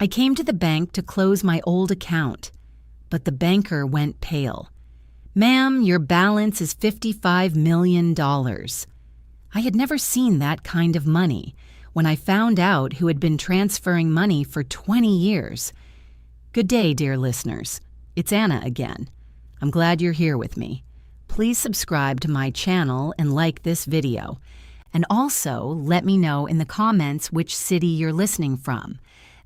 I came to the bank to close my old account, but the banker went pale. "Ma'am, your balance is $55 million. I had never seen that kind of money when I found out who had been transferring money for 20 years. Good day, dear listeners. It's Anna again. I'm glad you're here with me. Please subscribe to my channel and like this video. And also let me know in the comments which city you're listening from.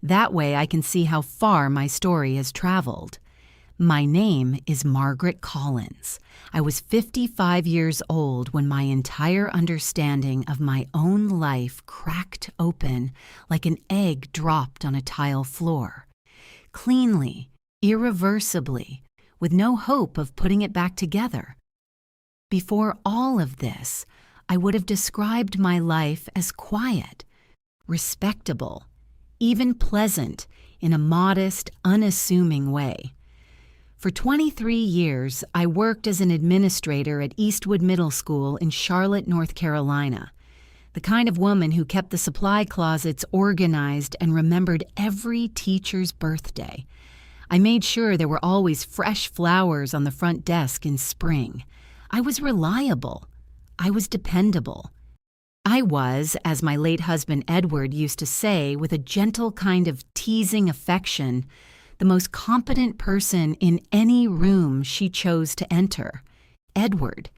That way I can see how far my story has traveled. My name is Margaret Collins. I was 55 years old when my entire understanding of my own life cracked open like an egg dropped on a tile floor. Cleanly, irreversibly, with no hope of putting it back together. Before all of this, I would have described my life as quiet, respectable, even pleasant in a modest, unassuming way. For 23 years, I worked as an administrator at Eastwood Middle School in Charlotte, North Carolina, the kind of woman who kept the supply closets organized and remembered every teacher's birthday. I made sure there were always fresh flowers on the front desk in spring. I was reliable. I was dependable. I was, as my late husband Edward used to say with a gentle kind of teasing affection, the most competent person in any room she chose to enter. Edward.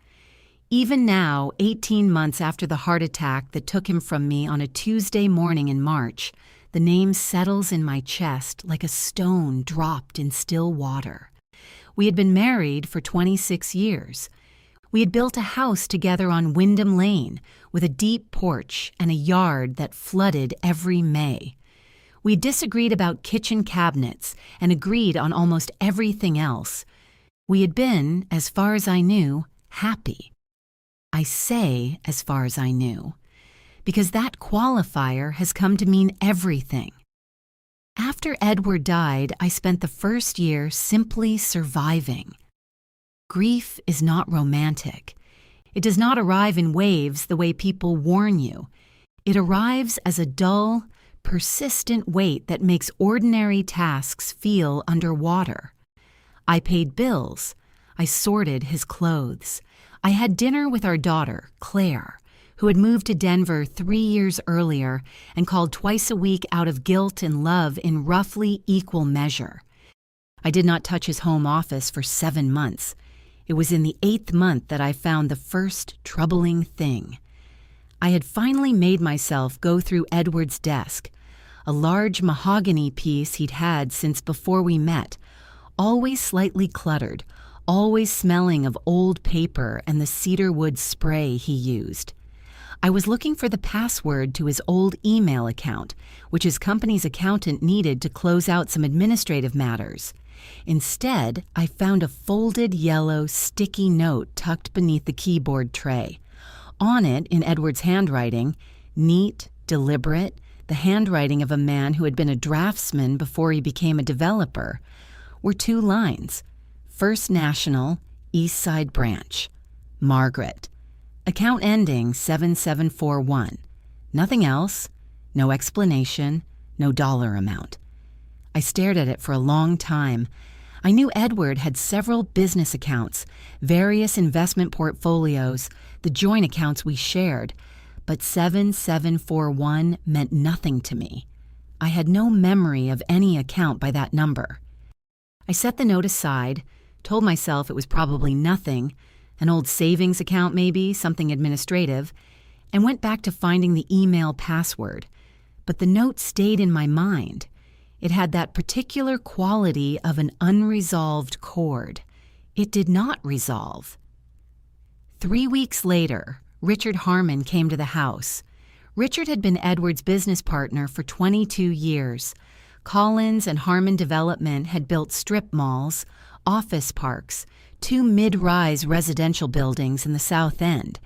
Even now, 18 months after the heart attack that took him from me on a Tuesday morning in March, the name settles in my chest like a stone dropped in still water. We had been married for 26 years. We had built a house together on Wyndham Lane with a deep porch and a yard that flooded every May. We disagreed about kitchen cabinets and agreed on almost everything else. We had been, as far as I knew, happy. I say as far as I knew, because that qualifier has come to mean everything. After Edward died, I spent the first year simply surviving. Grief is not romantic. It does not arrive in waves the way people warn you. It arrives as a dull, persistent weight that makes ordinary tasks feel underwater. I paid bills. I sorted his clothes. I had dinner with our daughter, Claire, who had moved to Denver 3 years earlier and called twice a week out of guilt and love in roughly equal measure. I did not touch his home office for 7 months. It was in the 8th month that I found the first troubling thing. I had finally made myself go through Edward's desk, a large mahogany piece he'd had since before we met, always slightly cluttered, always smelling of old paper and the cedar wood spray he used. I was looking for the password to his old email account, which his company's accountant needed to close out some administrative matters. Instead, I found a folded yellow sticky note tucked beneath the keyboard tray. On it, in Edward's handwriting, neat, deliberate, the handwriting of a man who had been a draftsman before he became a developer, were 2 lines. First National, East Side Branch. Margaret. Account ending 7741. Nothing else. No explanation. No dollar amount. I stared at it for a long time. I knew Edward had several business accounts, various investment portfolios, the joint accounts we shared, but 7741 meant nothing to me. I had no memory of any account by that number. I set the note aside, told myself it was probably nothing, an old savings account maybe, something administrative, and went back to finding the email password. But the note stayed in my mind. It had that particular quality of an unresolved chord. It did not resolve. 3 weeks later, Richard Harmon came to the house. Richard had been Edward's business partner for 22 years. Collins and Harmon Development had built strip malls, office parks, 2 mid-rise residential buildings in the South End.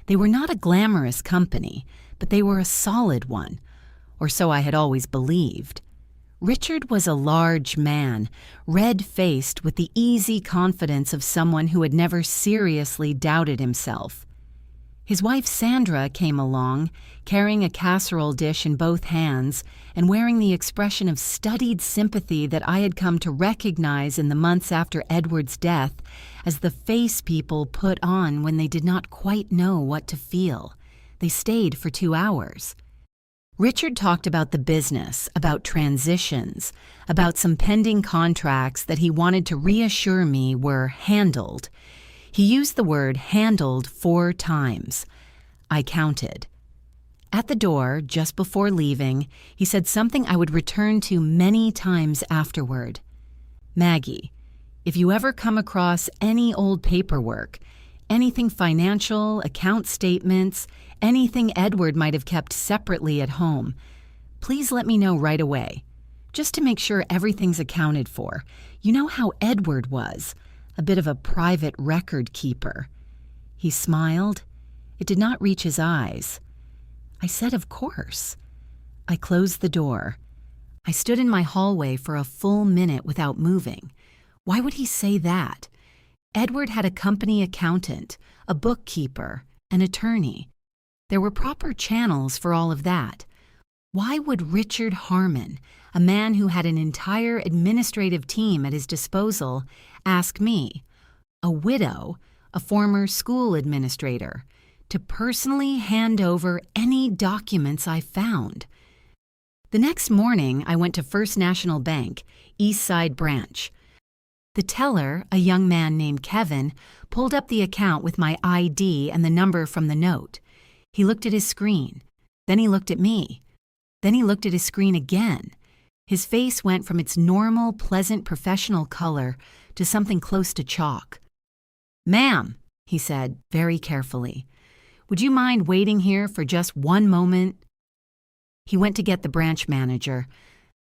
They were not a glamorous company, but they were a solid one, or so I had always believed. Richard was a large man, red-faced with the easy confidence of someone who had never seriously doubted himself. His wife Sandra came along, carrying a casserole dish in both hands and wearing the expression of studied sympathy that I had come to recognize in the months after Edward's death as the face people put on when they did not quite know what to feel. They stayed for 2 hours. Richard talked about the business, about transitions, about some pending contracts that he wanted to reassure me were handled. He used the word handled 4 times. I counted. At the door, just before leaving, he said something I would return to many times afterward. "Maggie, if you ever come across any old paperwork, anything financial, account statements, anything Edward might have kept separately at home, please let me know right away, just to make sure everything's accounted for. You know how Edward was, a bit of a private record keeper." He smiled. It did not reach his eyes. I said, "Of course." I closed the door. I stood in my hallway for a full minute without moving. Why would he say that? Edward had a company accountant, a bookkeeper, an attorney. There were proper channels for all of that. Why would Richard Harmon, a man who had an entire administrative team at his disposal, ask me, a widow, a former school administrator, to personally hand over any documents I found? The next morning, I went to First National Bank, East Side Branch. The teller, a young man named Kevin, pulled up the account with my ID and the number from the note. He looked at his screen. Then he looked at me. Then he looked at his screen again. His face went from its normal, pleasant professional color to something close to chalk. "Ma'am," he said very carefully, "would you mind waiting here for just one moment?" He went to get the branch manager.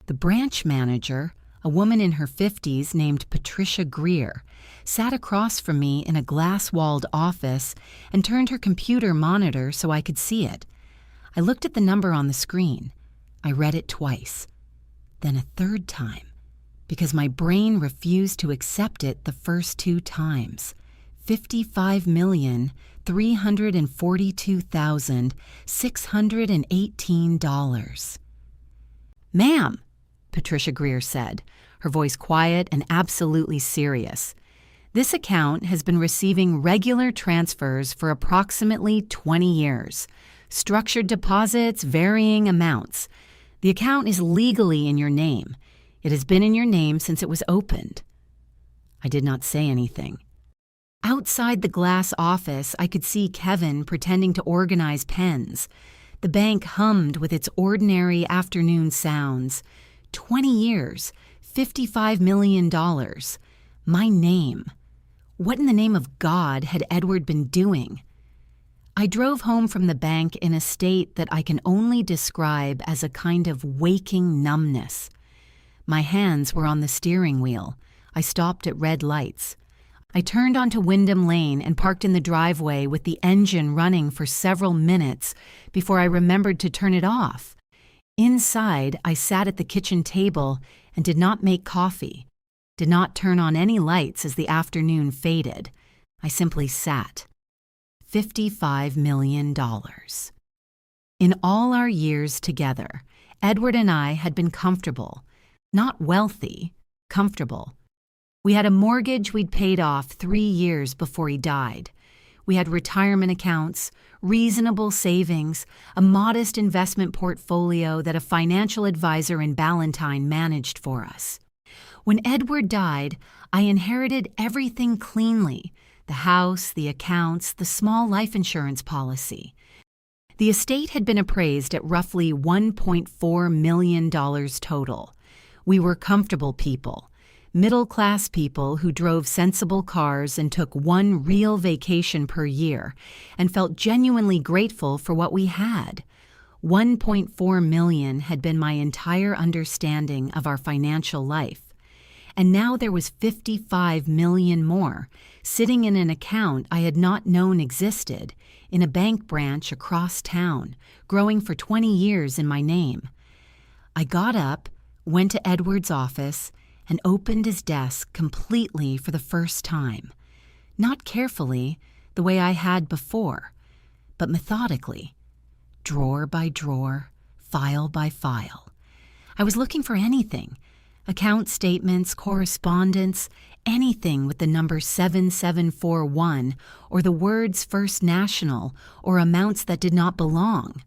The branch manager, a woman in her 50s named Patricia Greer, sat across from me in a glass-walled office and turned her computer monitor so I could see it. I looked at the number on the screen. I read it twice, then a third time, because my brain refused to accept it the first 2 times. $55,342,618. "Ma'am," Patricia Greer said, her voice quiet and absolutely serious, "this account has been receiving regular transfers for approximately 20 years. Structured deposits, varying amounts. The account is legally in your name. It has been in your name since it was opened." I did not say anything. Outside the glass office, I could see Kevin pretending to organize pens. The bank hummed with its ordinary afternoon sounds. 20 years, $55 million. My name. What in the name of God had Edward been doing? I drove home from the bank in a state that I can only describe as a kind of waking numbness. My hands were on the steering wheel. I stopped at red lights. I turned onto Wyndham Lane and parked in the driveway with the engine running for several minutes before I remembered to turn it off. Inside, I sat at the kitchen table and did not make coffee, did not turn on any lights as the afternoon faded. I simply sat. $55 million. In all our years together, Edward and I had been comfortable, not wealthy, comfortable. We had a mortgage we'd paid off 3 years before he died. We had retirement accounts, reasonable savings, a modest investment portfolio that a financial advisor in Ballantyne managed for us. When Edward died, I inherited everything cleanly: the house, the accounts, the small life insurance policy. The estate had been appraised at roughly $1.4 million total. We were comfortable people, middle-class people who drove sensible cars and took one real vacation per year and felt genuinely grateful for what we had. $1.4 million had been my entire understanding of our financial life. And now there was $55 million more, sitting in an account I had not known existed, in a bank branch across town, growing for 20 years in my name. I got up, went to Edward's office, and opened his desk completely for the first time. Not carefully, the way I had before, but methodically, drawer by drawer, file by file. I was looking for anything, account statements, correspondence, anything with the number 7741 or the words First National or amounts that did not belong.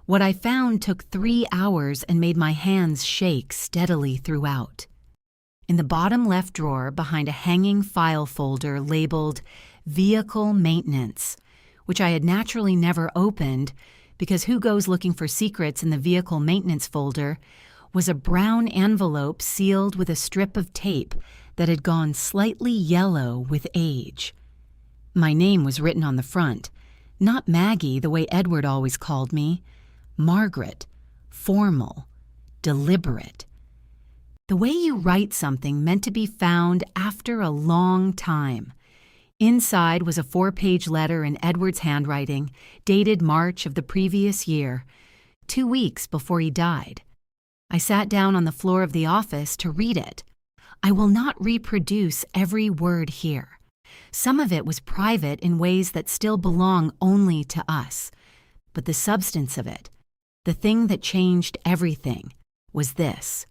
What I found took 3 hours and made my hands shake steadily throughout. In the bottom left drawer behind a hanging file folder labeled Vehicle Maintenance, which I had naturally never opened because who goes looking for secrets in the Vehicle Maintenance folder, was a brown envelope sealed with a strip of tape that had gone slightly yellow with age. My name was written on the front, not Maggie the way Edward always called me, Margaret, formal, deliberate. The way you write something meant to be found after a long time. Inside was a 4-page letter in Edward's handwriting, dated March of the previous year, 2 weeks before he died. I sat down on the floor of the office to read it. I will not reproduce every word here. Some of it was private in ways that still belong only to us. But the substance of it, the thing that changed everything, was this.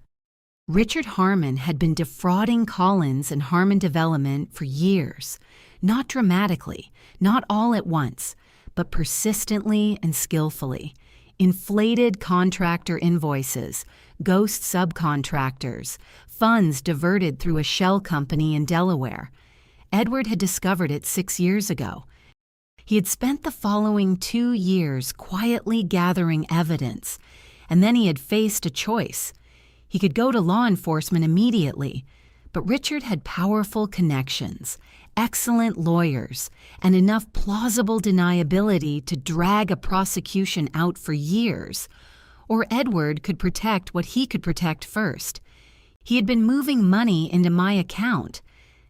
Richard Harmon had been defrauding Collins and Harmon Development for years, not dramatically, not all at once, but persistently and skillfully. Inflated contractor invoices, ghost subcontractors, funds diverted through a shell company in Delaware. Edward had discovered it 6 years ago. He had spent the following 2 years quietly gathering evidence, and then he had faced a choice. He could go to law enforcement immediately, but Richard had powerful connections, excellent lawyers, and enough plausible deniability to drag a prosecution out for years. Or Edward could protect what he could protect first. He had been moving money into my account,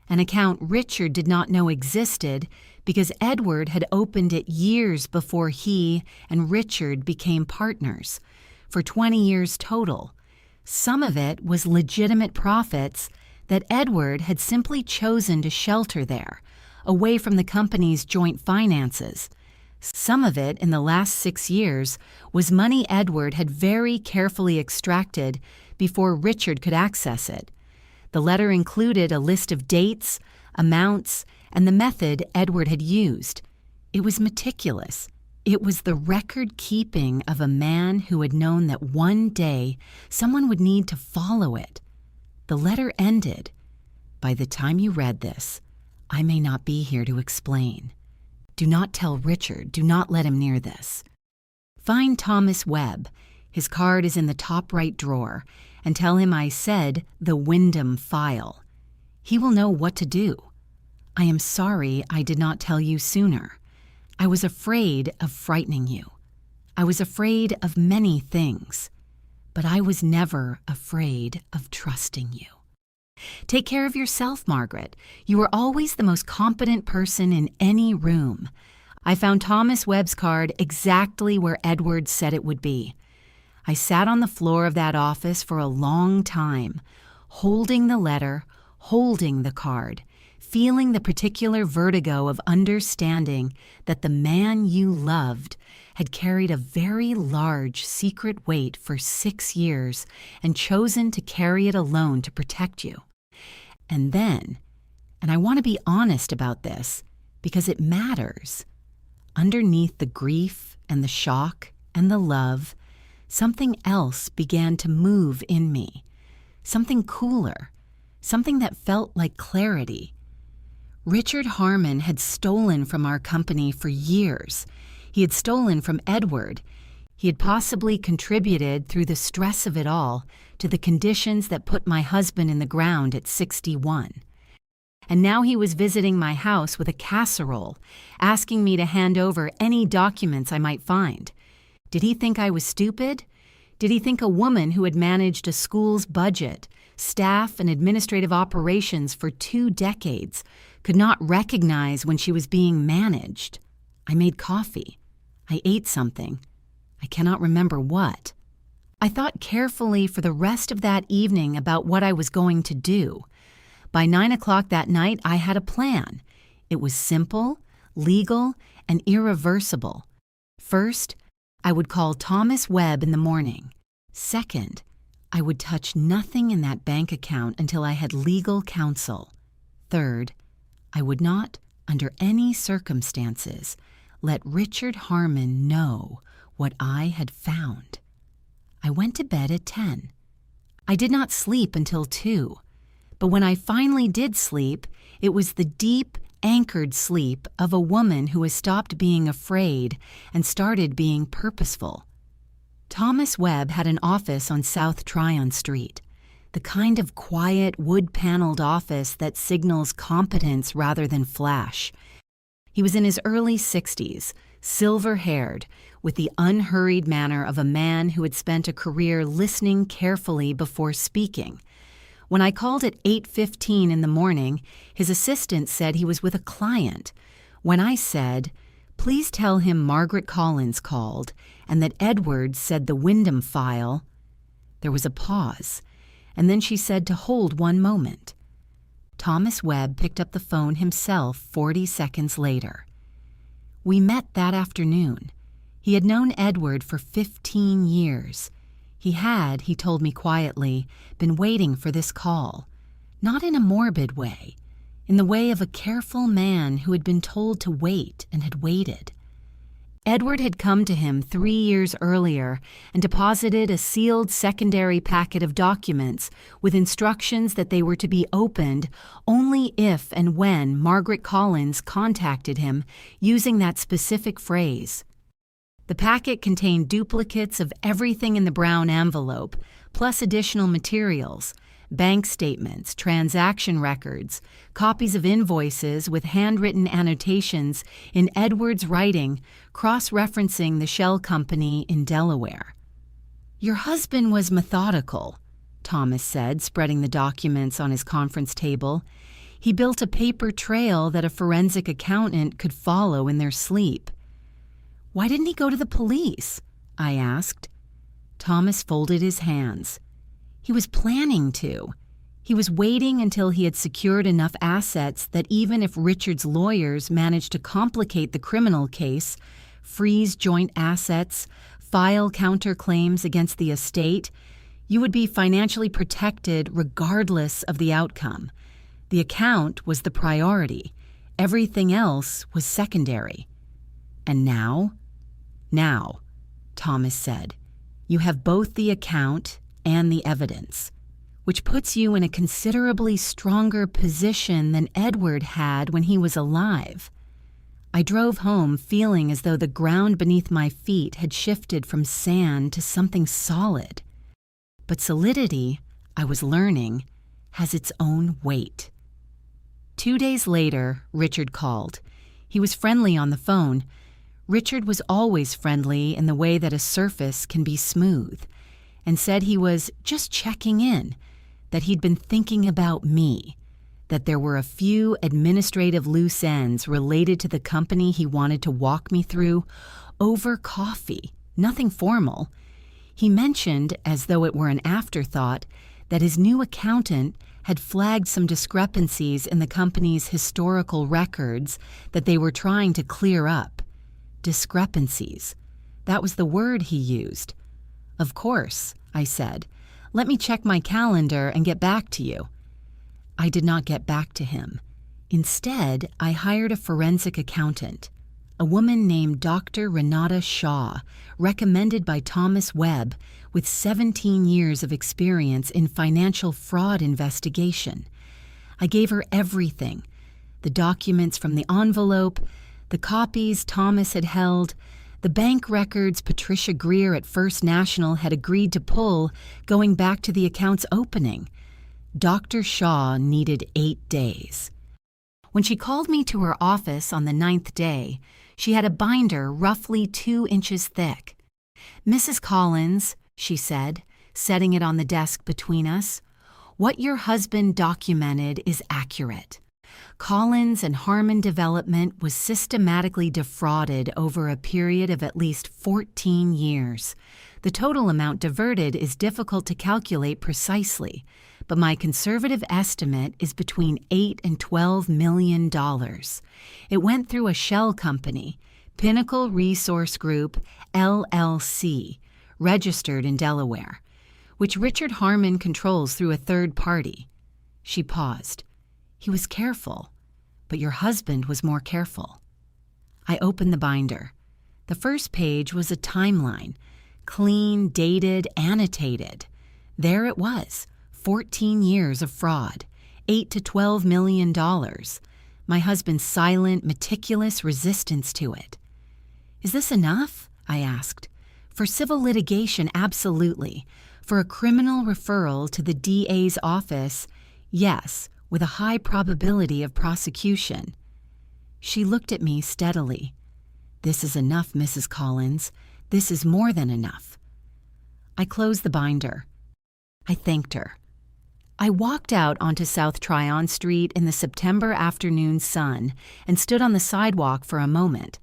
an account Richard did not know existed because Edward had opened it years before he and Richard became partners, for 20 years total. Some of it was legitimate profits that Edward had simply chosen to shelter there, away from the company's joint finances. Some of it, in the last 6 years, was money Edward had very carefully extracted before Richard could access it. The letter included a list of dates, amounts, and the method Edward had used. It was meticulous. It was the record-keeping of a man who had known that one day someone would need to follow it. The letter ended. By the time you read this, I may not be here to explain. Do not tell Richard. Do not let him near this. Find Thomas Webb. His card is in the top right drawer, and tell him I said the Wyndham file. He will know what to do. I am sorry I did not tell you sooner. I was afraid of frightening you. I was afraid of many things, but I was never afraid of trusting you. Take care of yourself, Margaret. You are always the most competent person in any room. I found Thomas Webb's card exactly where Edward said it would be. I sat on the floor of that office for a long time, holding the letter, holding the card, feeling the particular vertigo of understanding that the man you loved had carried a very large secret weight for 6 years and chosen to carry it alone to protect you. And then, and I want to be honest about this because it matters, underneath the grief and the shock and the love, something else began to move in me, something cooler, something that felt like clarity. Richard Harmon had stolen from our company for years. He had stolen from Edward. He had possibly contributed through the stress of it all to the conditions that put my husband in the ground at 61. And now he was visiting my house with a casserole, asking me to hand over any documents I might find. Did he think I was stupid? Did he think a woman who had managed a school's budget, staff, and administrative operations for 2 decades could not recognize when she was being managed? I made coffee. I ate something. I cannot remember what. I thought carefully for the rest of that evening about what I was going to do. By 9 o'clock that night, I had a plan. It was simple, legal, and irreversible. First, I would call Thomas Webb in the morning. Second, I would touch nothing in that bank account until I had legal counsel. Third, I would not, under any circumstances, let Richard Harmon know what I had found. I went to bed at 10. I did not sleep until 2. But when I finally did sleep, it was the deep, anchored sleep of a woman who has stopped being afraid and started being purposeful. Thomas Webb had an office on South Tryon Street, the kind of quiet, wood-paneled office that signals competence rather than flash. He was in his early 60s, silver-haired, with the unhurried manner of a man who had spent a career listening carefully before speaking. When I called at 8:15 in the morning, his assistant said he was with a client. When I said, "Please tell him Margaret Collins called," and that Edward said the Wyndham file, there was a pause, and then she said to hold one moment. Thomas Webb picked up the phone himself 40 seconds later. We met that afternoon. He had known Edward for 15 years. He had, he told me quietly, been waiting for this call, not in a morbid way, in the way of a careful man who had been told to wait and had waited. Edward had come to him 3 years earlier and deposited a sealed secondary packet of documents with instructions that they were to be opened only if and when Margaret Collins contacted him using that specific phrase. The packet contained duplicates of everything in the brown envelope, plus additional materials, bank statements, transaction records, copies of invoices with handwritten annotations in Edward's writing, cross-referencing the shell company in Delaware. "Your husband was methodical," Thomas said, spreading the documents on his conference table. "He built a paper trail that a forensic accountant could follow in their sleep." "Why didn't he go to the police?" I asked. Thomas folded his hands. He was planning to. He was waiting until he had secured enough assets that even if Richard's lawyers managed to complicate the criminal case, freeze joint assets, file counterclaims against the estate, you would be financially protected regardless of the outcome. The account was the priority. Everything else was secondary. "And now?" "Now," Thomas said, "you have both the account and the evidence, which puts you in a considerably stronger position than Edward had when he was alive." I drove home feeling as though the ground beneath my feet had shifted from sand to something solid. But solidity, I was learning, has its own weight. 2 days later, Richard called. He was friendly on the phone. Richard was always friendly in the way that a surface can be smooth, and said he was just checking in, that he'd been thinking about me, that there were a few administrative loose ends related to the company he wanted to walk me through over coffee, nothing formal. He mentioned, as though it were an afterthought, that his new accountant had flagged some discrepancies in the company's historical records that they were trying to clear up. Discrepancies. That was the word he used. "Of course," I said. "Let me check my calendar and get back to you." I did not get back to him. Instead, I hired a forensic accountant, a woman named Dr. Renata Shaw, recommended by Thomas Webb, with 17 years of experience in financial fraud investigation. I gave her everything: the documents from the envelope, the copies Thomas had held, the bank records Patricia Greer at First National had agreed to pull going back to the account's opening. Dr. Shaw needed 8 days. When she called me to her office on the 9th day, she had a binder roughly 2 inches thick. "Mrs. Collins," she said, setting it on the desk between us, "what your husband documented is accurate. Collins and Harmon Development was systematically defrauded over a period of at least 14 years. The total amount diverted is difficult to calculate precisely, but my conservative estimate is between $8 and $12 million. It went through a shell company, Pinnacle Resource Group, LLC, registered in Delaware, which Richard Harmon controls through a third party. She paused. He was careful, but your husband was more careful. I opened the binder. The first page was a timeline, clean, dated, annotated. There it was, 14 years of fraud, $8 to $12 million. My husband's silent, meticulous resistance to it. Is this enough? I asked. For civil litigation, absolutely. For a criminal referral to the DA's office, yes, with a high probability of prosecution. She looked at me steadily. This is enough, Mrs. Collins. This is more than enough. I closed the binder. I thanked her. I walked out onto South Tryon Street in the September afternoon sun and stood on the sidewalk for a moment.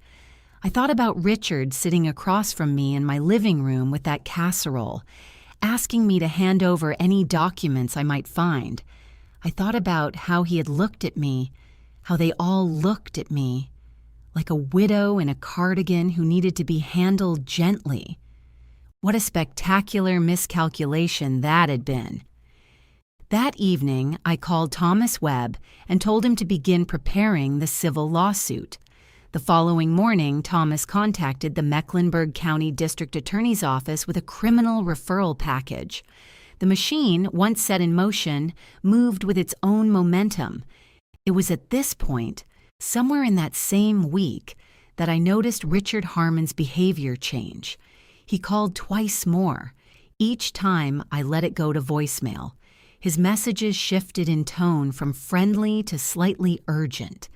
I thought about Richard sitting across from me in my living room with that casserole, asking me to hand over any documents I might find. I thought about how he had looked at me, how they all looked at me, like a widow in a cardigan who needed to be handled gently. What a spectacular miscalculation that had been. That evening, I called Thomas Webb and told him to begin preparing the civil lawsuit. The following morning, Thomas contacted the Mecklenburg County District Attorney's Office with a criminal referral package. The machine, once set in motion, moved with its own momentum. It was at this point, somewhere in that same week, that I noticed Richard Harmon's behavior change. He called twice more. Each time, I let it go to voicemail. His messages shifted in tone from friendly to slightly urgent.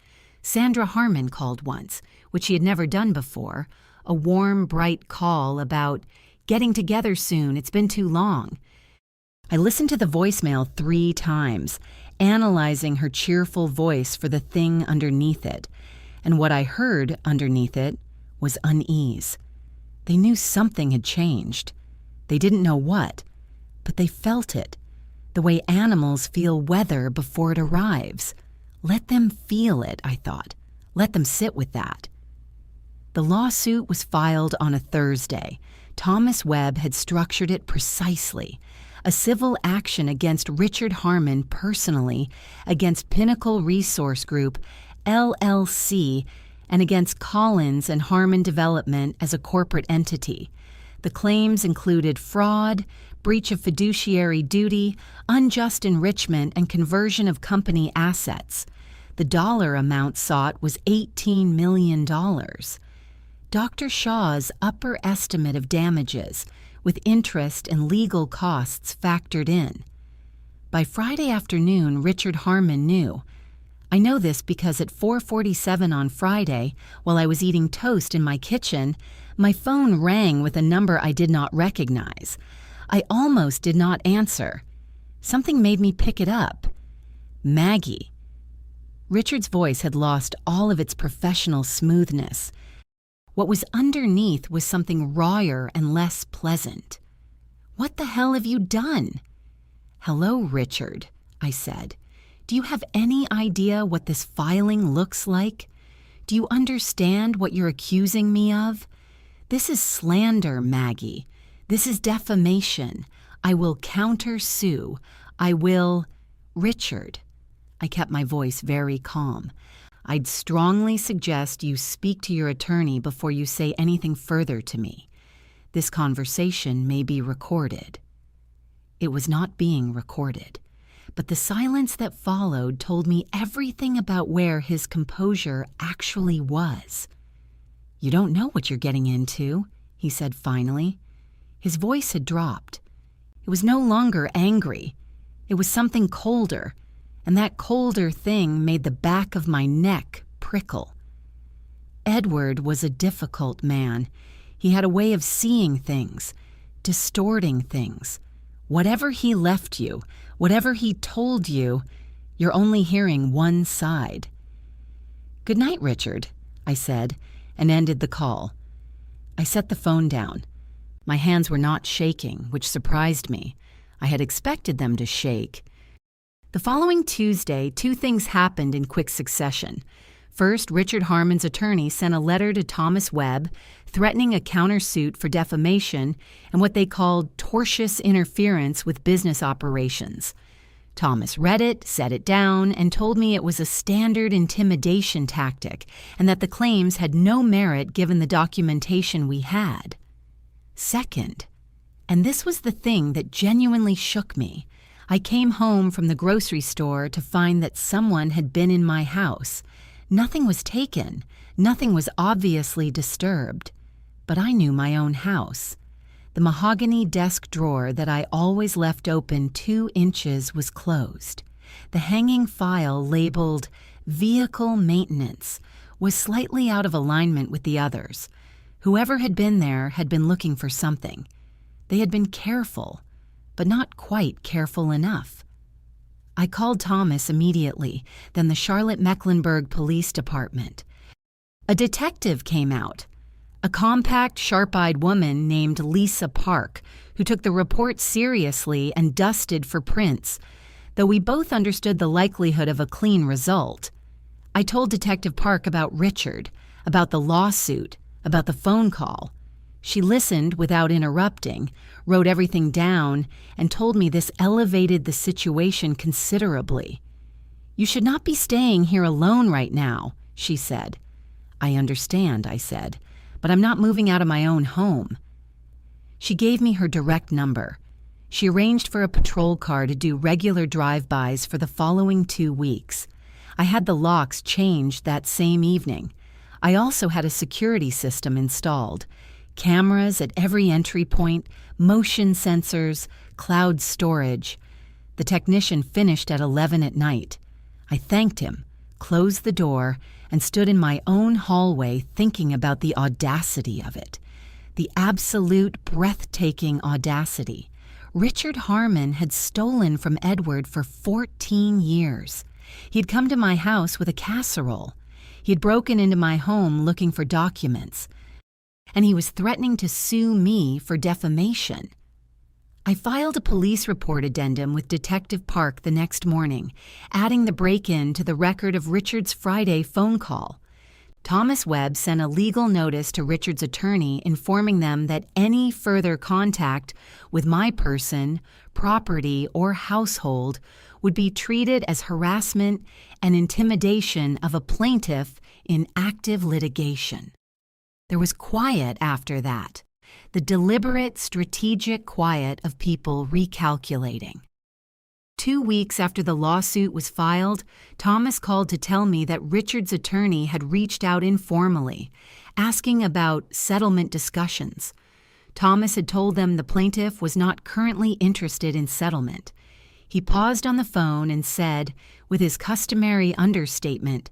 Sandra Harmon called once, which she had never done before, a warm, bright call about, "Getting together soon, it's been too long." I listened to the voicemail 3 times, analyzing her cheerful voice for the thing underneath it, and what I heard underneath it was unease. They knew something had changed. They didn't know what, but they felt it, the way animals feel weather before it arrives. Let them feel it, I thought. Let them sit with that. The lawsuit was filed on a Thursday. Thomas Webb had structured it precisely. A civil action against Richard Harmon personally, against Pinnacle Resource Group, LLC, and against Collins and Harmon Development as a corporate entity. The claims included fraud, breach of fiduciary duty, unjust enrichment, and conversion of company assets. The dollar amount sought was $18 million. Dr. Shaw's upper estimate of damages, with interest and legal costs factored in. By Friday afternoon, Richard Harmon knew. I know this because at 4:47 on Friday, while I was eating toast in my kitchen, my phone rang with a number I did not recognize. I almost did not answer. Something made me pick it up. Maggie. Richard's voice had lost all of its professional smoothness. What was underneath was something rawer and less pleasant. "What the hell have you done?" "Hello, Richard," I said. "Do you have any idea what this filing looks like? Do you understand what you're accusing me of? This is slander, Maggie. This is defamation. I will counter-sue. I will—" "Richard," I kept my voice very calm. "I'd strongly suggest you speak to your attorney before you say anything further to me. This conversation may be recorded." It was not being recorded, but the silence that followed told me everything about where his composure actually was. "You don't know what you're getting into," he said finally. His voice had dropped. It was no longer angry. It was something colder, and that colder thing made the back of my neck prickle. Edward was a difficult man. He had a way of seeing things, distorting things. Whatever he left you, whatever he told you, you're only hearing one side. "Good night, Richard," I said, and ended the call. I set the phone down. My hands were not shaking, which surprised me. I had expected them to shake. The following Tuesday, 2 things happened in quick succession. First, Richard Harmon's attorney sent a letter to Thomas Webb threatening a countersuit for defamation and what they called tortious interference with business operations. Thomas read it, set it down, and told me it was a standard intimidation tactic and that the claims had no merit given the documentation we had. Second, and this was the thing that genuinely shook me, I came home from the grocery store to find that someone had been in my house. Nothing was taken, nothing was obviously disturbed, but I knew my own house. The mahogany desk drawer that I always left open 2 inches was closed. The hanging file labeled Vehicle Maintenance was slightly out of alignment with the others. Whoever had been there had been looking for something. They had been careful, but not quite careful enough. I called Thomas immediately, then the Charlotte-Mecklenburg Police Department. A detective came out. A compact, sharp-eyed woman named Lisa Park, who took the report seriously and dusted for prints, though we both understood the likelihood of a clean result. I told Detective Park about Richard, about the lawsuit, about the phone call. She listened without interrupting, wrote everything down, and told me this elevated the situation considerably. "You should not be staying here alone right now," she said. "I understand," I said, "but I'm not moving out of my own home." She gave me her direct number. She arranged for a patrol car to do regular drive-bys for the following 2 weeks. I had the locks changed that same evening. I also had a security system installed. Cameras at every entry point, motion sensors, cloud storage. The technician finished at 11 at night. I thanked him, closed the door, and stood in my own hallway thinking about the audacity of it. The absolute breathtaking audacity. Richard Harmon had stolen from Edward for 14 years. He had come to my house with a casserole. He had broken into my home looking for documents. And he was threatening to sue me for defamation. I filed a police report addendum with Detective Park the next morning, adding the break-in to the record of Richard's Friday phone call. Thomas Webb sent a legal notice to Richard's attorney informing them that any further contact with my person, property, or household would be treated as harassment and intimidation of a plaintiff in active litigation. There was quiet after that, the deliberate, strategic quiet of people recalculating. 2 weeks after the lawsuit was filed, Thomas called to tell me that Richard's attorney had reached out informally, asking about settlement discussions. Thomas had told them the plaintiff was not currently interested in settlement. He paused on the phone and said, with his customary understatement,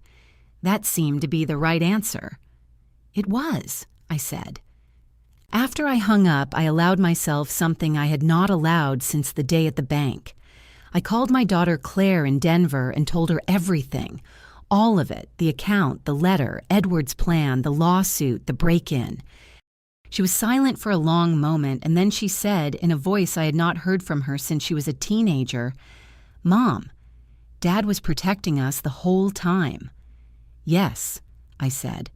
"That seemed to be the right answer." "It was," I said. After I hung up, I allowed myself something I had not allowed since the day at the bank. I called my daughter Claire in Denver and told her everything, all of it, the account, the letter, Edward's plan, the lawsuit, the break-in. She was silent for a long moment, and then she said, in a voice I had not heard from her since she was a teenager, "Mom, Dad was protecting us the whole time." "Yes," I said.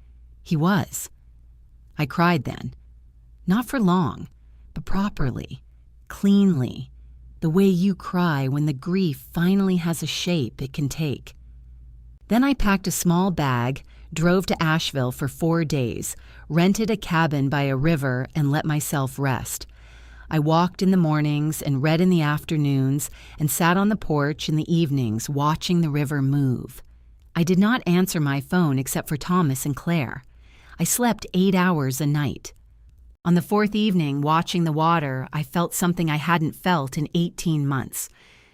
"He was." I cried then. Not for long, but properly, cleanly, the way you cry when the grief finally has a shape it can take. Then I packed a small bag, drove to Asheville for 4 days, rented a cabin by a river, and let myself rest. I walked in the mornings and read in the afternoons and sat on the porch in the evenings watching the river move. I did not answer my phone except for Thomas and Claire. I slept 8 hours a night. On the 4th evening, watching the water, I felt something I hadn't felt in 18 months.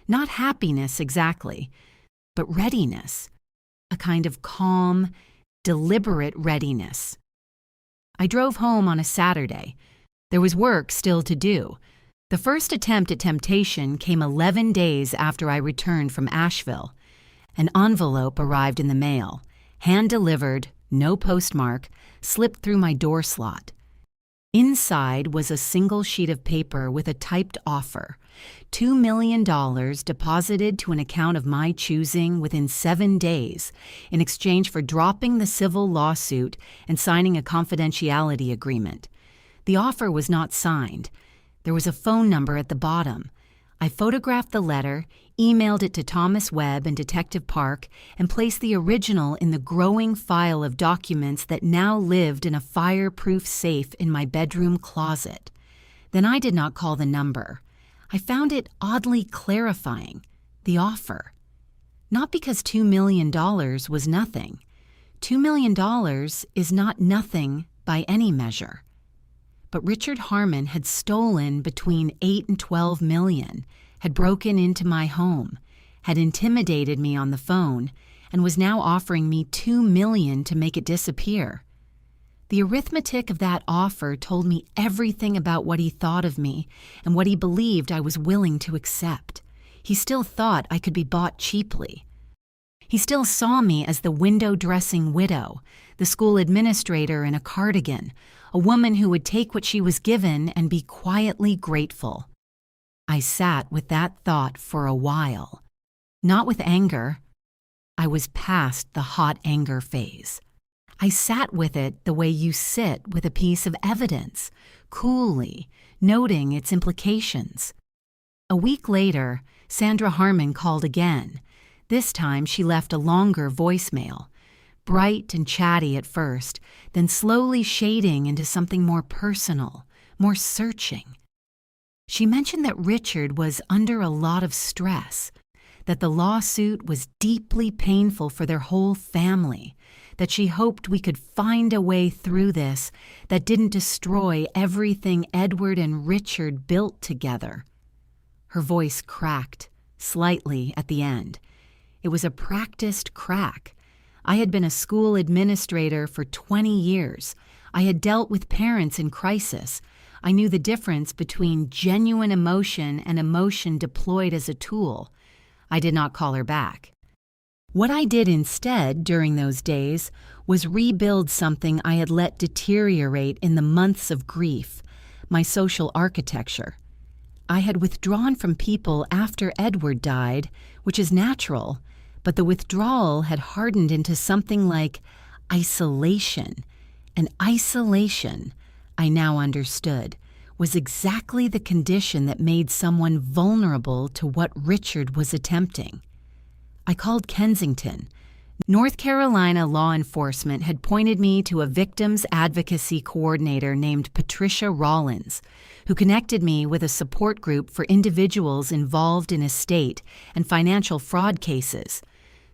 Not happiness exactly, but readiness. A kind of calm, deliberate readiness. I drove home on a Saturday. There was work still to do. The first attempt at temptation came 11 days after I returned from Asheville. An envelope arrived in the mail, hand-delivered, no postmark, slipped through my door slot. Inside was a single sheet of paper with a typed offer, $2 million deposited to an account of my choosing within 7 days in exchange for dropping the civil lawsuit and signing a confidentiality agreement. The offer was not signed. There was a phone number at the bottom. I photographed the letter, emailed it to Thomas Webb and Detective Park, and placed the original in the growing file of documents that now lived in a fireproof safe in my bedroom closet. Then I did not call the number. I found it oddly clarifying, the offer. Not because $2 million was nothing. $2 million is not nothing by any measure. But Richard Harmon had stolen between 8 and 12 million, had broken into my home, had intimidated me on the phone, and was now offering me $2 million to make it disappear. The arithmetic of that offer told me everything about what he thought of me and what he believed I was willing to accept. He still thought I could be bought cheaply. He still saw me as the window-dressing widow, the school administrator in a cardigan, a woman who would take what she was given and be quietly grateful. I sat with that thought for a while. Not with anger. I was past the hot anger phase. I sat with it the way you sit with a piece of evidence, coolly, noting its implications. A week later, Sandra Harmon called again. This time she left a longer voicemail. Bright and chatty at first, then slowly shading into something more personal, more searching. She mentioned that Richard was under a lot of stress, that the lawsuit was deeply painful for their whole family, that she hoped we could find a way through this that didn't destroy everything Edward and Richard built together. Her voice cracked, slightly at the end. It was a practiced crack. I had been a school administrator for 20 years. I had dealt with parents in crisis. I knew the difference between genuine emotion and emotion deployed as a tool. I did not call her back. What I did instead during those days was rebuild something I had let deteriorate in the months of grief, my social architecture. I had withdrawn from people after Edward died, which is natural, but the withdrawal had hardened into something like isolation. And isolation, I now understood, was exactly the condition that made someone vulnerable to what Richard was attempting. I called Kensington. North Carolina law enforcement had pointed me to a victims advocacy coordinator named Patricia Rollins, who connected me with a support group for individuals involved in estate and financial fraud cases.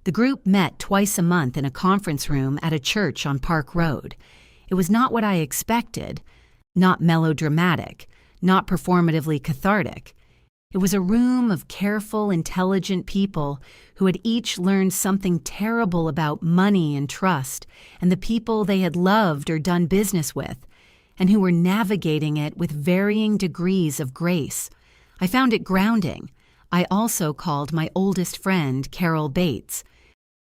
The group met twice a month in a conference room at a church on Park Road. It was not what I expected, not melodramatic, not performatively cathartic. It was a room of careful, intelligent people who had each learned something terrible about money and trust and the people they had loved or done business with, and who were navigating it with varying degrees of grace. I found it grounding. I also called my oldest friend, Carol Bates.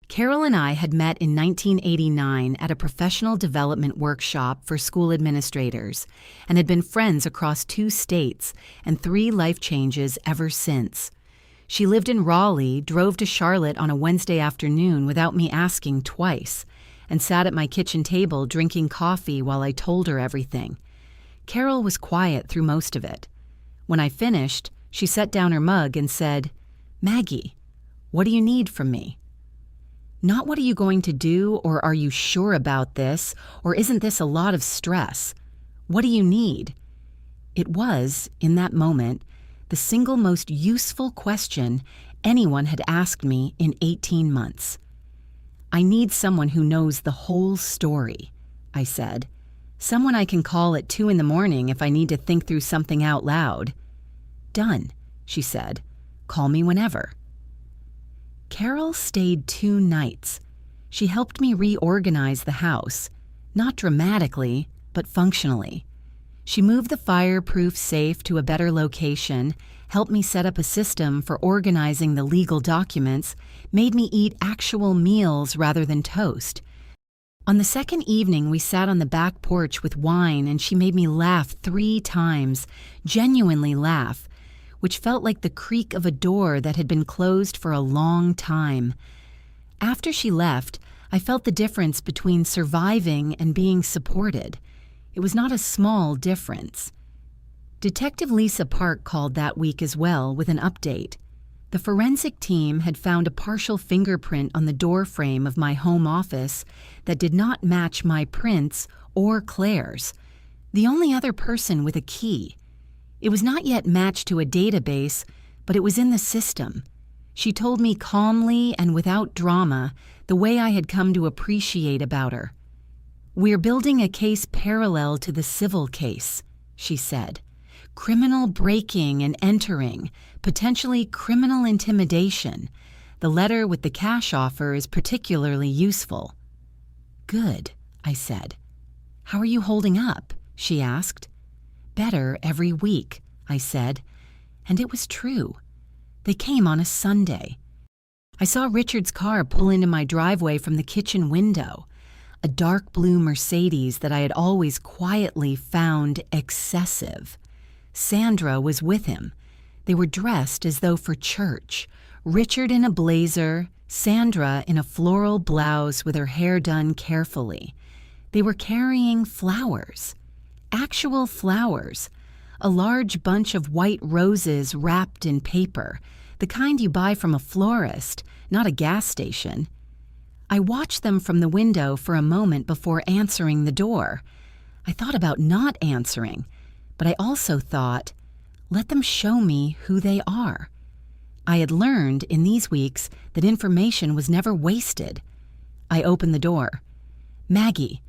Carol and I had met in 1989 at a professional development workshop for school administrators and had been friends across 2 states and 3 life changes ever since. She lived in Raleigh, drove to Charlotte on a Wednesday afternoon without me asking twice, and sat at my kitchen table drinking coffee while I told her everything. Carol was quiet through most of it. When I finished, she set down her mug and said, "Maggie, what do you need from me?" Not what are you going to do, or are you sure about this, or isn't this a lot of stress? What do you need? It was, in that moment, the single most useful question anyone had asked me in 18 months. "I need someone who knows the whole story," I said. "Someone I can call at 2 a.m. if I need to think through something out loud." "Done," she said. "Call me whenever." Carol stayed 2 nights. She helped me reorganize the house, not dramatically, but functionally. She moved the fireproof safe to a better location, helped me set up a system for organizing the legal documents, made me eat actual meals rather than toast. On the second evening, we sat on the back porch with wine and she made me laugh 3 times, genuinely laugh, which felt like the creak of a door that had been closed for a long time. After she left, I felt the difference between surviving and being supported. It was not a small difference. Detective Lisa Park called that week as well with an update. The forensic team had found a partial fingerprint on the door frame of my home office that did not match my prints or Claire's, the only other person with a key. It was not yet matched to a database, but it was in the system. She told me calmly and without drama the way I had come to appreciate about her. "We're building a case parallel to the civil case," she said. "Criminal breaking and entering, potentially criminal intimidation. The letter with the cash offer is particularly useful." "Good," I said. "How are you holding up?" she asked. "Better every week," I said. And it was true. They came on a Sunday. I saw Richard's car pull into my driveway from the kitchen window, a dark blue Mercedes that I had always quietly found excessive. Sandra was with him. They were dressed as though for church, Richard in a blazer, Sandra in a floral blouse with her hair done carefully. They were carrying flowers, actual flowers, a large bunch of white roses wrapped in paper, the kind you buy from a florist, not a gas station. I watched them from the window for a moment before answering the door. I thought about not answering, but I also thought, let them show me who they are. I had learned in these weeks that information was never wasted. I opened the door. "Maggie."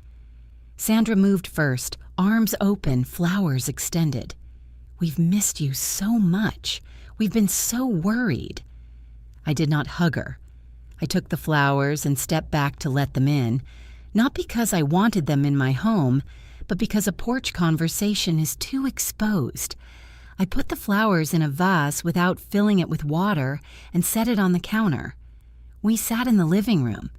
Sandra moved first, arms open, flowers extended. "We've missed you so much. We've been so worried." I did not hug her. I took the flowers and stepped back to let them in, not because I wanted them in my home, but because a porch conversation is too exposed. I put the flowers in a vase without filling it with water and set it on the counter. We sat in the living room.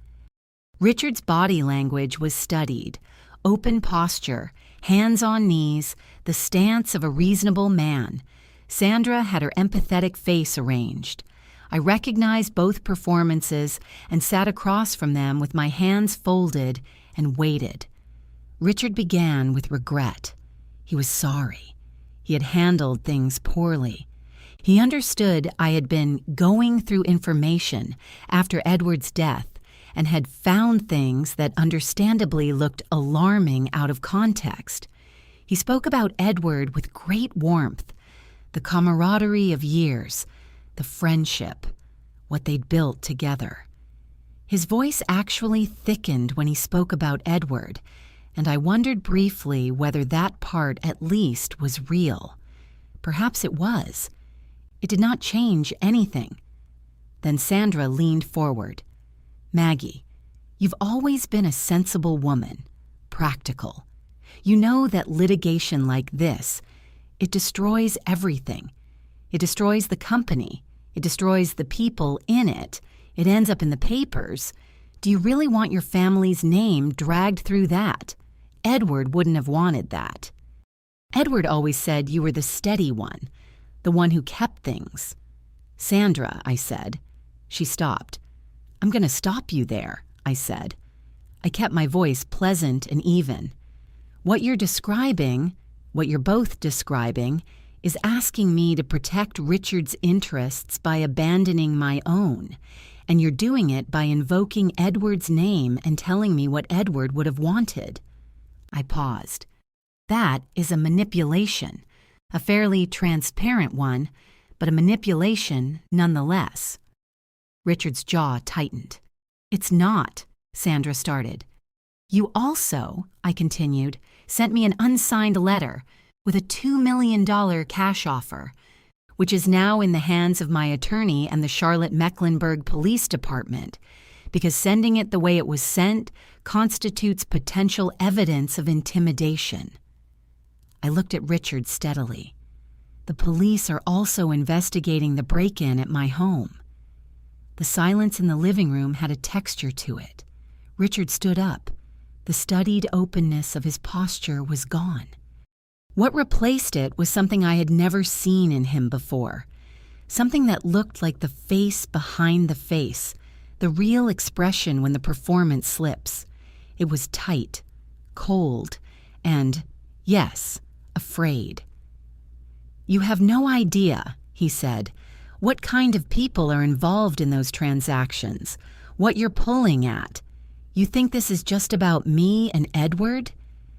Richard's body language was studied, open posture, hands on knees, the stance of a reasonable man. Sandra had her empathetic face arranged. I recognized both performances and sat across from them with my hands folded and waited. Richard began with regret. He was sorry. He had handled things poorly. He understood I had been going through information after Edward's death and had found things that understandably looked alarming out of context. He spoke about Edward with great warmth, the camaraderie of years, the friendship, what they'd built together. His voice actually thickened when he spoke about Edward, and I wondered briefly whether that part at least was real. Perhaps it was. It did not change anything. Then Sandra leaned forward. "Maggie, you've always been a sensible woman, practical. You know that litigation like this, it destroys everything. It destroys the company. It destroys the people in it. It ends up in the papers. Do you really want your family's name dragged through that? Edward wouldn't have wanted that. Edward always said you were the steady one, the one who kept things." "Sandra," I said. She stopped. "I'm going to stop you there," I said. I kept my voice pleasant and even. "What you're describing, what you're both describing, is asking me to protect Richard's interests by abandoning my own, and you're doing it by invoking Edward's name and telling me what Edward would have wanted." I paused. "That is a manipulation, a fairly transparent one, but a manipulation nonetheless." Richard's jaw tightened. "It's not," Sandra started. "You also," I continued, "sent me an unsigned letter with a $2 million cash offer, which is now in the hands of my attorney and the Charlotte-Mecklenburg Police Department, because sending it the way it was sent constitutes potential evidence of intimidation." I looked at Richard steadily. "The police are also investigating the break-in at my home." The silence in the living room had a texture to it. Richard stood up. The studied openness of his posture was gone. What replaced it was something I had never seen in him before, something that looked like the face behind the face, the real expression when the performance slips. It was tight, cold, and, yes, afraid. "You have no idea," he said, "what kind of people are involved in those transactions, what you're pulling at. You think this is just about me and Edward?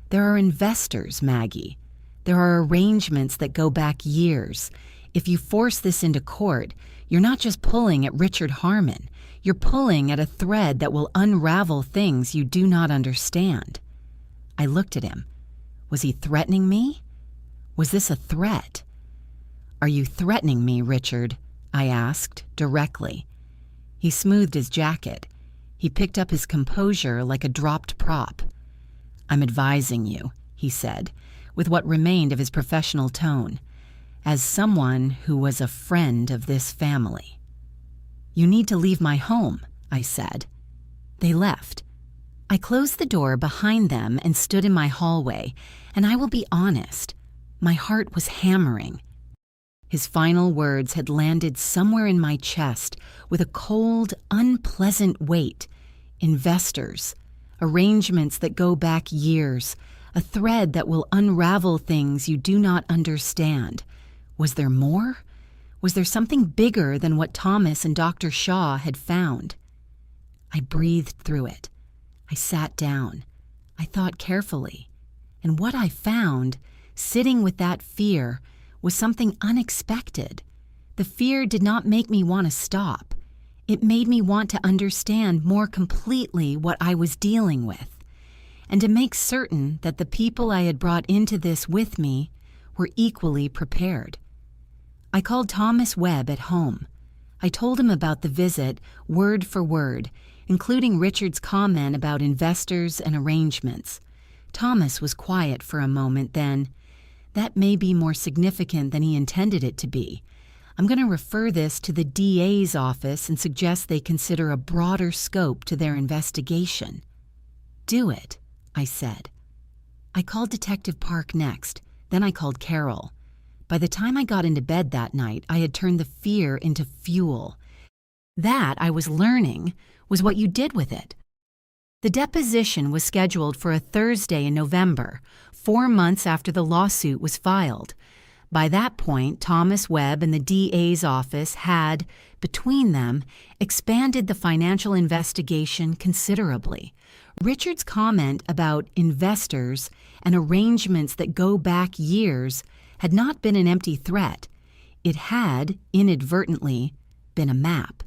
There are investors, Maggie. There are arrangements that go back years. If you force this into court, you're not just pulling at Richard Harmon. You're pulling at a thread that will unravel things you do not understand." I looked at him. Was he threatening me? Was this a threat? "Are you threatening me, Richard?" I asked, directly. He smoothed his jacket. He picked up his composure like a dropped prop. "I'm advising you," he said, with what remained of his professional tone, "as someone who was a friend of this family." "You need to leave my home," I said. They left. I closed the door behind them and stood in my hallway, and I will be honest, my heart was hammering. His final words had landed somewhere in my chest with a cold, unpleasant weight. Investors, arrangements that go back years, a thread that will unravel things you do not understand. Was there more? Was there something bigger than what Thomas and Dr. Shaw had found? I breathed through it. I sat down. I thought carefully. And what I found, sitting with that fear, was something unexpected. The fear did not make me want to stop. It made me want to understand more completely what I was dealing with, and to make certain that the people I had brought into this with me were equally prepared. I called Thomas Webb at home. I told him about the visit, word for word, including Richard's comment about investors and arrangements. Thomas was quiet for a moment, then, "That may be more significant than he intended it to be. I'm going to refer this to the DA's office and suggest they consider a broader scope to their investigation." "Do it," I said. I called Detective Park next, then I called Carol. By the time I got into bed that night, I had turned the fear into fuel. That, I was learning, was what you did with it. The deposition was scheduled for a Thursday in November, 4 months after the lawsuit was filed. By that point, Thomas Webb and the DA's office had, between them, expanded the financial investigation considerably. Richard's comment about investors and arrangements that go back years had not been an empty threat. It had, inadvertently, been a map.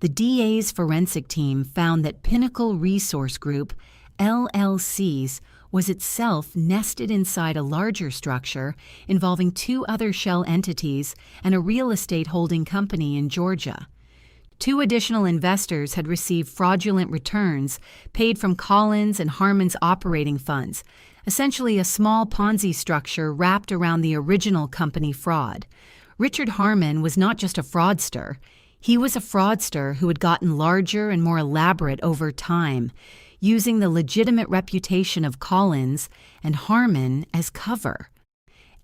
The DA's forensic team found that Pinnacle Resource Group, LLCs, was itself nested inside a larger structure involving 2 other shell entities and a real estate holding company in Georgia. 2 additional investors had received fraudulent returns paid from Collins and Harmon's operating funds, essentially a small Ponzi structure wrapped around the original company fraud. Richard Harmon was not just a fraudster. He was a fraudster who had gotten larger and more elaborate over time, using the legitimate reputation of Collins and Harmon as cover.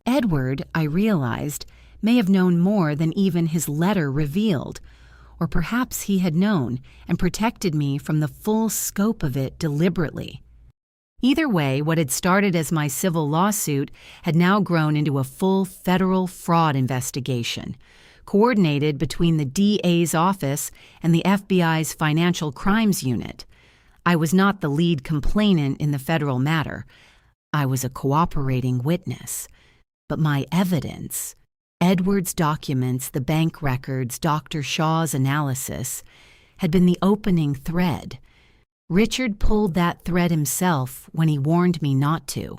Edward, I realized, may have known more than even his letter revealed, or perhaps he had known and protected me from the full scope of it deliberately. Either way, what had started as my civil lawsuit had now grown into a full federal fraud investigation, coordinated between the DA's office and the FBI's Financial Crimes Unit. I was not the lead complainant in the federal matter. I was a cooperating witness. But my evidence, Edward's documents, the bank records, Dr. Shaw's analysis, had been the opening thread. Richard pulled that thread himself when he warned me not to.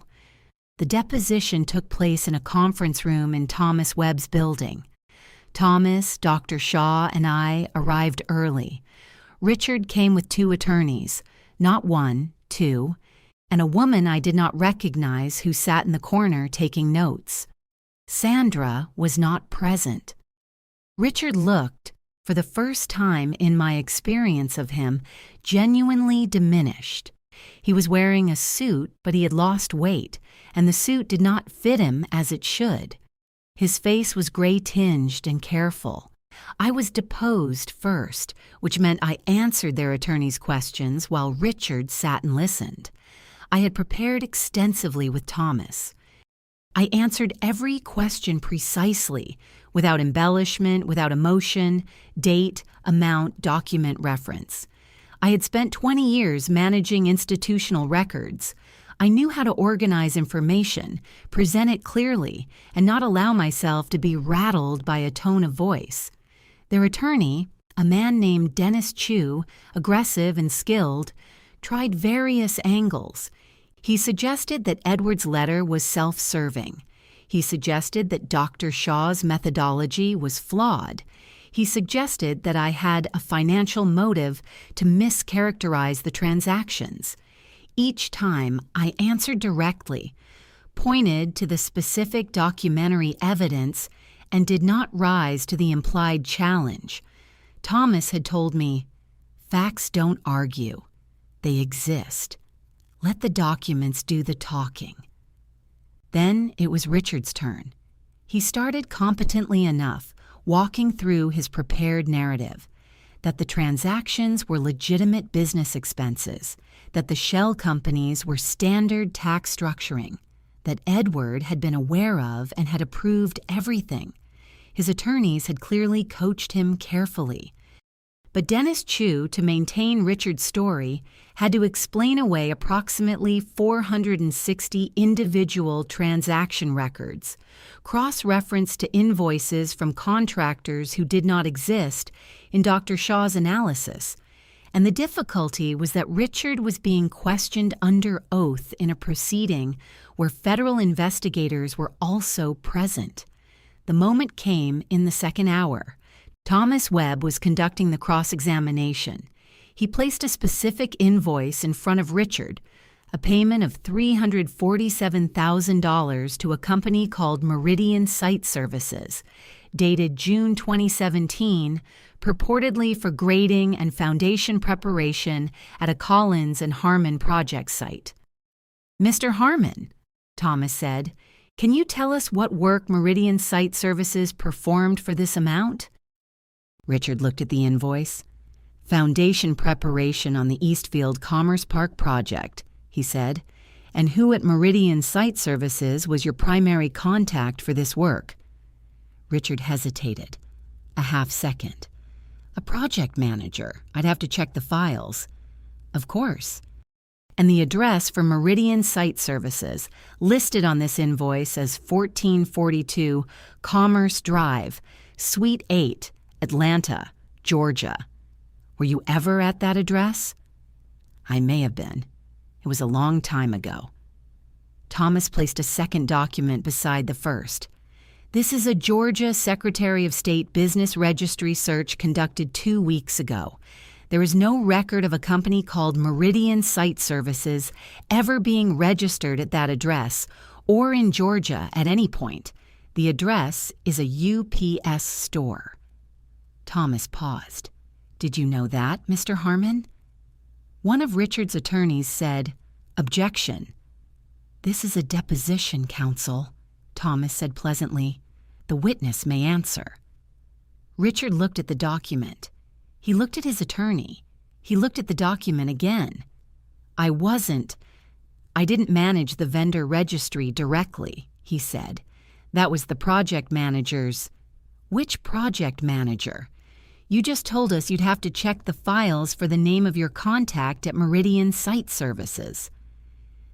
The deposition took place in a conference room in Thomas Webb's building. Thomas, Dr. Shaw, and I arrived early. Richard came with 2 attorneys, not 1, 2, and a woman I did not recognize who sat in the corner taking notes. Sandra was not present. Richard looked, for the first time in my experience of him, genuinely diminished. He was wearing a suit, but he had lost weight, and the suit did not fit him as it should. His face was gray-tinged and careful. I was deposed first, which meant I answered their attorney's questions while Richard sat and listened. I had prepared extensively with Thomas. I answered every question precisely, without embellishment, without emotion, date, amount, document reference. I had spent 20 years managing institutional records. I knew how to organize information, present it clearly, and not allow myself to be rattled by a tone of voice. Their attorney, a man named Dennis Chu, aggressive and skilled, tried various angles. He suggested that Edward's letter was self-serving. He suggested that Dr. Shaw's methodology was flawed. He suggested that I had a financial motive to mischaracterize the transactions. Each time, I answered directly, pointed to the specific documentary evidence, and did not rise to the implied challenge. Thomas had told me, "Facts don't argue. They exist. Let the documents do the talking." Then it was Richard's turn. He started competently enough, walking through his prepared narrative, that the transactions were legitimate business expenses, that the shell companies were standard tax structuring, that Edward had been aware of and had approved everything. His attorneys had clearly coached him carefully. But Dennis Chu, to maintain Richard's story, had to explain away approximately 460 individual transaction records, cross-reference to invoices from contractors who did not exist in Dr. Shaw's analysis. And the difficulty was that Richard was being questioned under oath in a proceeding where federal investigators were also present. The moment came in the second hour. Thomas Webb was conducting the cross-examination. He placed a specific invoice in front of Richard, a payment of $347,000 to a company called Meridian Site Services, dated June 2017, purportedly for grading and foundation preparation at a Collins and Harmon project site. "Mr. Harmon," Thomas said, "can you tell us what work Meridian Site Services performed for this amount?" Richard looked at the invoice. "Foundation preparation on the Eastfield Commerce Park project," he said. "And who at Meridian Site Services was your primary contact for this work?" Richard hesitated. A half second. "A project manager. I'd have to check the files." "Of course." And the address for Meridian Site Services, listed on this invoice as 1442 Commerce Drive, Suite 8, Atlanta, Georgia. "Were you ever at that address?" "I may have been. It was a long time ago." Thomas placed a second document beside the first. "This is a Georgia Secretary of State Business Registry search conducted 2 weeks ago. There is no record of a company called Meridian Site Services ever being registered at that address or in Georgia at any point. The address is a UPS store." Thomas paused. "Did you know that, Mr. Harmon?" One of Richard's attorneys said, "Objection." "This is a deposition, counsel," Thomas said pleasantly. "The witness may answer." Richard looked at the document. He looked at his attorney. He looked at the document again. I didn't manage the vendor registry directly," he said. "That was the project manager's." "Which project manager? You just told us you'd have to check the files for the name of your contact at Meridian Site Services."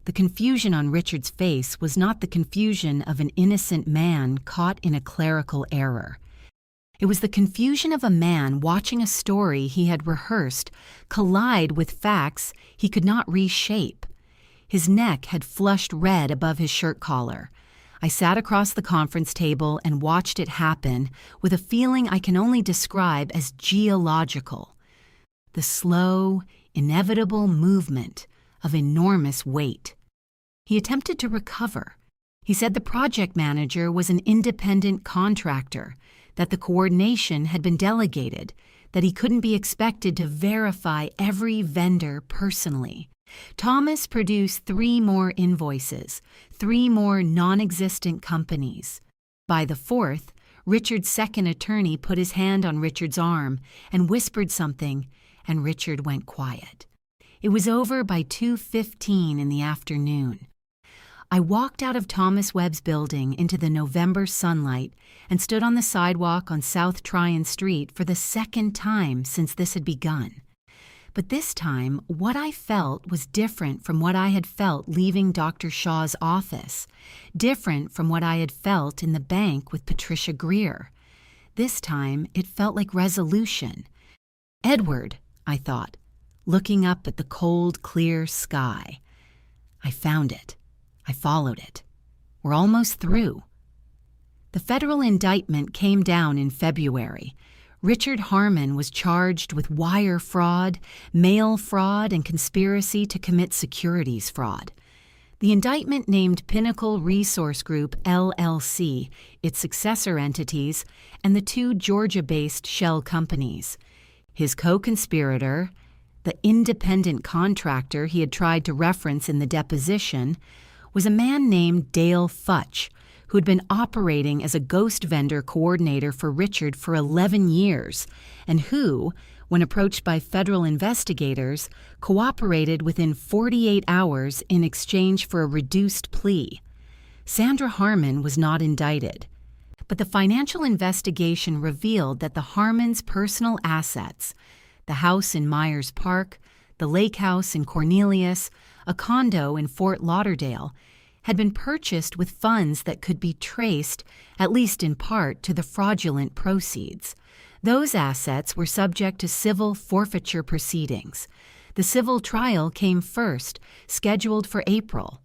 The confusion on Richard's face was not the confusion of an innocent man caught in a clerical error. It was the confusion of a man watching a story he had rehearsed collide with facts he could not reshape. His neck had flushed red above his shirt collar. I sat across the conference table and watched it happen with a feeling I can only describe as geological. The slow, inevitable movement of enormous weight. He attempted to recover. He said the project manager was an independent contractor, that the coordination had been delegated, that he couldn't be expected to verify every vendor personally. Thomas produced 3 more invoices, 3 more non-existent companies. By the 4th, Richard's second attorney put his hand on Richard's arm and whispered something, and Richard went quiet. It was over by 2:15 in the afternoon. I walked out of Thomas Webb's building into the November sunlight and stood on the sidewalk on South Tryon Street for the second time since this had begun. But this time, what I felt was different from what I had felt leaving Dr. Shaw's office, different from what I had felt in the bank with Patricia Greer. This time, it felt like resolution. Edward, I thought, looking up at the cold, clear sky. I found it. I followed it. We're almost through. The federal indictment came down in February. Richard Harmon was charged with wire fraud, mail fraud, and conspiracy to commit securities fraud. The indictment named Pinnacle Resource Group, LLC, its successor entities, and the 2 Georgia-based shell companies. His co-conspirator, the independent contractor he had tried to reference in the deposition, was a man named Dale Futch, who had been operating as a ghost vendor coordinator for Richard for 11 years, and who, when approached by federal investigators, cooperated within 48 hours in exchange for a reduced plea. Sandra Harmon was not indicted, but the financial investigation revealed that the Harmons' personal assets, the house in Myers Park, the lake house in Cornelius, a condo in Fort Lauderdale, had been purchased with funds that could be traced, at least in part, to the fraudulent proceeds. Those assets were subject to civil forfeiture proceedings. The civil trial came first, scheduled for April.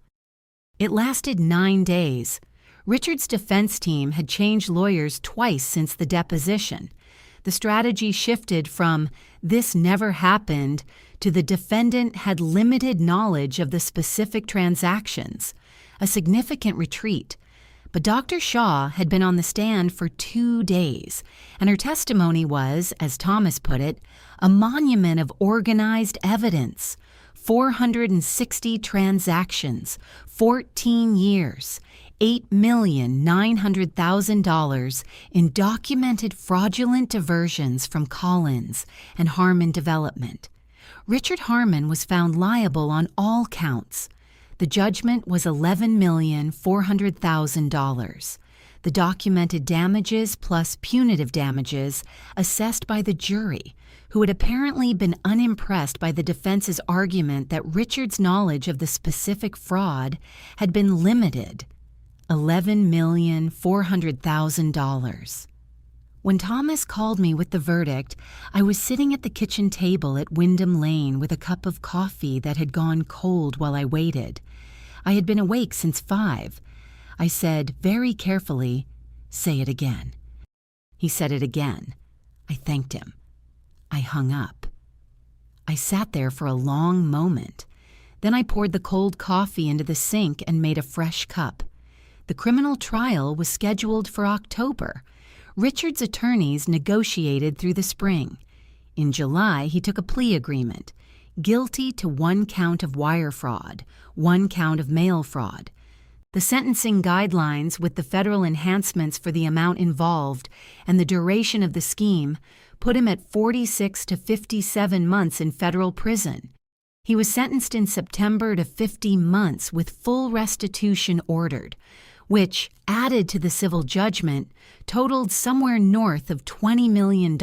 It lasted 9 days. Richard's defense team had changed lawyers twice since the deposition. The strategy shifted from "this never happened" to "the defendant had limited knowledge of the specific transactions," a significant retreat. But Dr. Shaw had been on the stand for 2 days, and her testimony was, as Thomas put it, a monument of organized evidence. 460 transactions, 14 years, $8,900,000 in documented fraudulent diversions from Collins and Harmon Development. Richard Harmon was found liable on all counts. The judgment was $11,400,000. The documented damages plus punitive damages assessed by the jury, who had apparently been unimpressed by the defense's argument that Richard's knowledge of the specific fraud had been limited. $11,400,000. When Thomas called me with the verdict, I was sitting at the kitchen table at Wyndham Lane with a cup of coffee that had gone cold while I waited. I had been awake since 5. I said very carefully, "Say it again." He said it again. I thanked him. I hung up. I sat there for a long moment. Then I poured the cold coffee into the sink and made a fresh cup. The criminal trial was scheduled for October. Richard's attorneys negotiated through the spring. In July, he took a plea agreement, guilty to 1 count of wire fraud, 1 count of mail fraud. The sentencing guidelines, with the federal enhancements for the amount involved and the duration of the scheme, put him at 46 to 57 months in federal prison. He was sentenced in September to 50 months with full restitution ordered, which, added to the civil judgment, totaled somewhere north of $20 million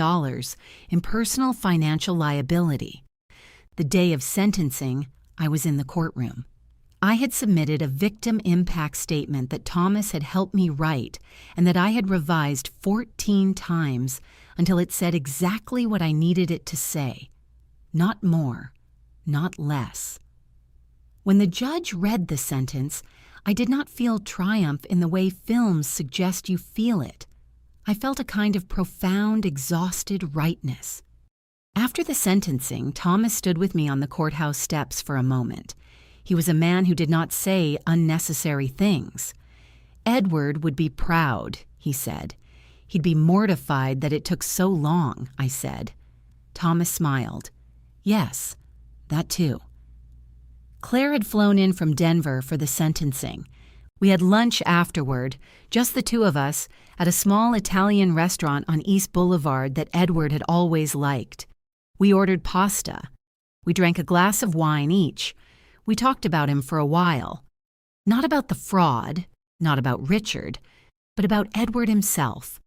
in personal financial liability. The day of sentencing, I was in the courtroom. I had submitted a victim impact statement that Thomas had helped me write and that I had revised 14 times until it said exactly what I needed it to say. Not more, not less. When the judge read the sentence, I did not feel triumph in the way films suggest you feel it. I felt a kind of profound, exhausted rightness. After the sentencing, Thomas stood with me on the courthouse steps for a moment. He was a man who did not say unnecessary things. Edward would be proud, he said. He'd be mortified that it took so long, I said. Thomas smiled. Yes, that too. Claire had flown in from Denver for the sentencing. We had lunch afterward, just the two of us, at a small Italian restaurant on East Boulevard that Edward had always liked. We ordered pasta. We drank a glass of wine each. We talked about him for a while. Not about the fraud, not about Richard, but about Edward himself.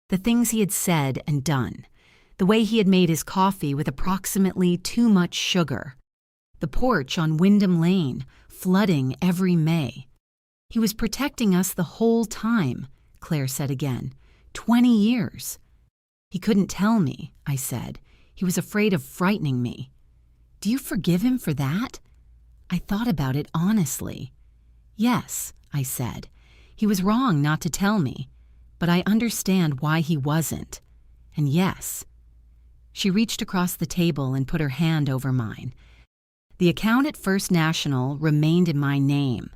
The things he had said and done. The way he had made his coffee with approximately too much sugar. The porch on Wyndham Lane, flooding every May. He was protecting us the whole time, Claire said again. 20 years. He couldn't tell me, I said. He was afraid of frightening me. Do you forgive him for that? I thought about it honestly. Yes, I said. He was wrong not to tell me, but I understand why he wasn't. And yes. She reached across the table and put her hand over mine. The account at First National remained in my name.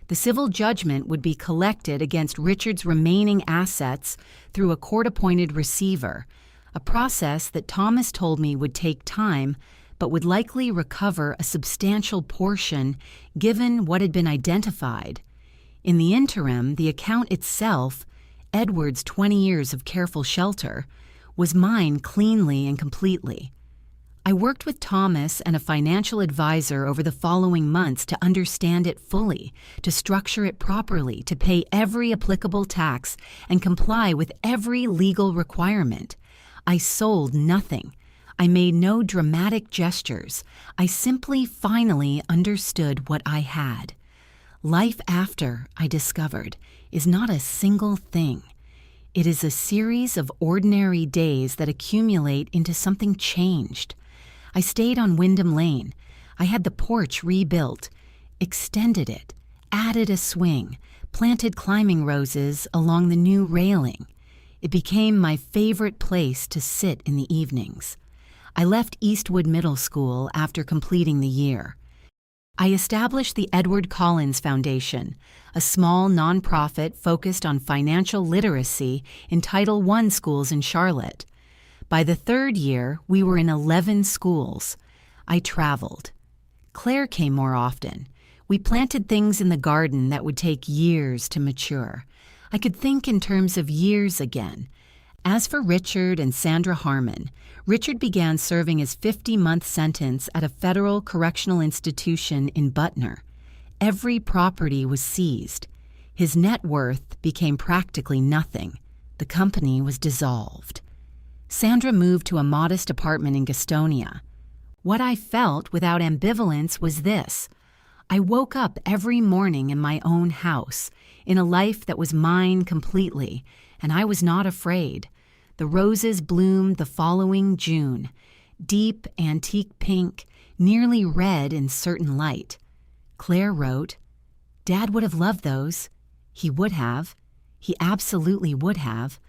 The civil judgment would be collected against Richard's remaining assets through a court-appointed receiver, a process that Thomas told me would take time but would likely recover a substantial portion given what had been identified. In the interim, the account itself, Edward's 20 years of careful shelter, was mine cleanly and completely. I worked with Thomas and a financial advisor over the following months to understand it fully, to structure it properly, to pay every applicable tax and comply with every legal requirement. I sold nothing. I made no dramatic gestures. I simply finally understood what I had. Life after, I discovered, is not a single thing. It is a series of ordinary days that accumulate into something changed. I stayed on Wyndham Lane. I had the porch rebuilt, extended it, added a swing, planted climbing roses along the new railing. It became my favorite place to sit in the evenings. I left Eastwood Middle School after completing the year. I established the Edward Collins Foundation, a small nonprofit focused on financial literacy in Title I schools in Charlotte. By the third year, we were in 11 schools. I traveled. Claire came more often. We planted things in the garden that would take years to mature. I could think in terms of years again. As for Richard and Sandra Harmon, Richard began serving his 50-month sentence at a federal correctional institution in Butner. Every property was seized. His net worth became practically nothing. The company was dissolved. Sandra moved to a modest apartment in Gastonia. What I felt without ambivalence was this. I woke up every morning in my own house, in a life that was mine completely, and I was not afraid. The roses bloomed the following June, deep antique pink, nearly red in certain light. Claire wrote, "Dad would have loved those. He would have. He absolutely would have.